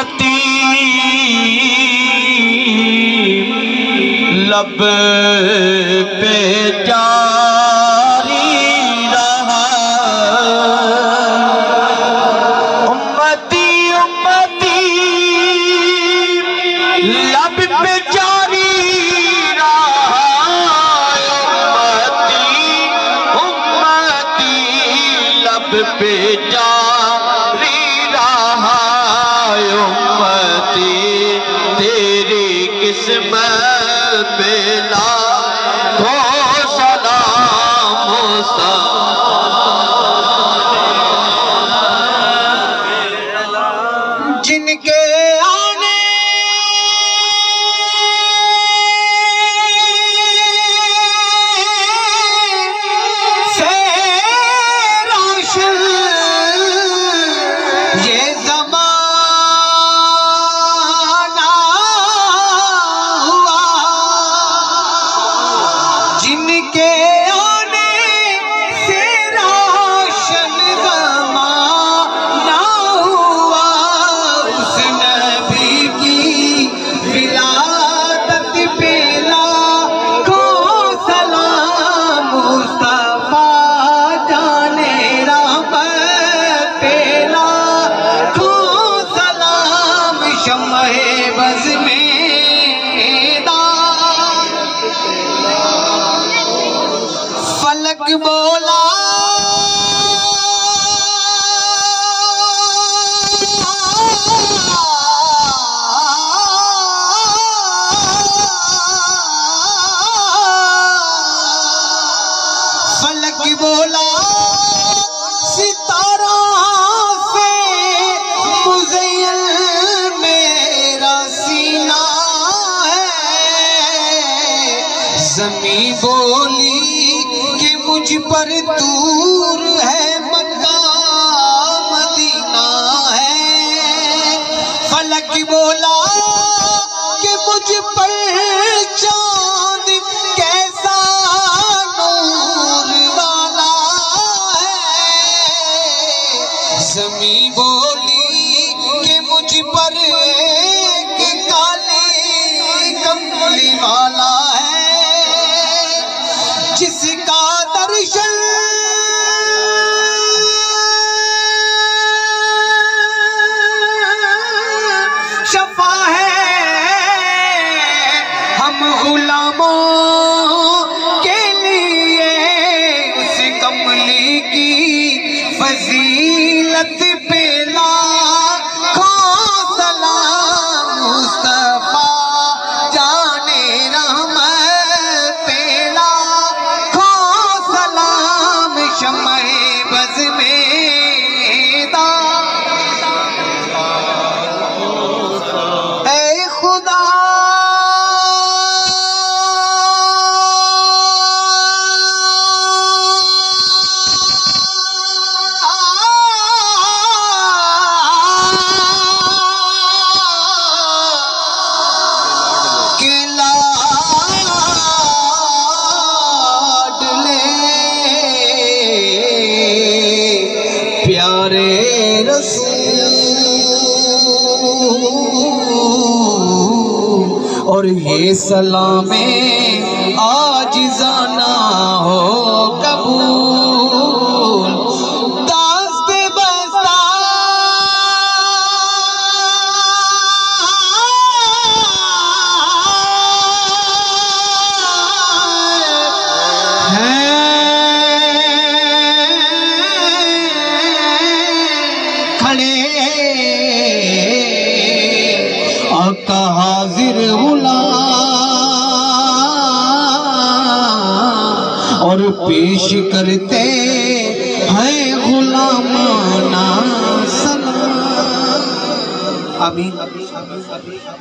امتی لب پہ جاری رہا امتی امتی لب پہ جاری رہا امتی لب پہ جاری رہا امتی تیری قسمت پہ لاکھوں سلام جن کے آنے سے روشن یہ زمانہ ہوا جن کے آنے سے روشن زمانہ ہوا اس نبی کی ولادت پہ لاکھوں سلام مصطفیٰ جانے رحمت پہ لاکھوں سلام شمع بز میں فلک بولا فلک بولا ستارہ سے مزین میرا سینہ ہے زمین بولی کہ مجھ پر دور ہے مکہ مدینہ ہے فلک بولا کہ مجھ پر چاند کیسا نور والا ہے زمین بولی کہ مجھ پر ایک کالی کملی والا ہے جس کا درشن شفا ہے ہم غلاموں کے لیے اس کملی کی فضیلت پہ لاکھوں سلام مصطفیٰ جانے رحمت پہ لاکھوں سلام شمع بز میں اے خدا پیارے رسول اور یہ سلام عاجزانہ ہو قبول دست بستہ آقا حاضر غلام اور پیش کرتے ہیں غلامانہ سلام آمین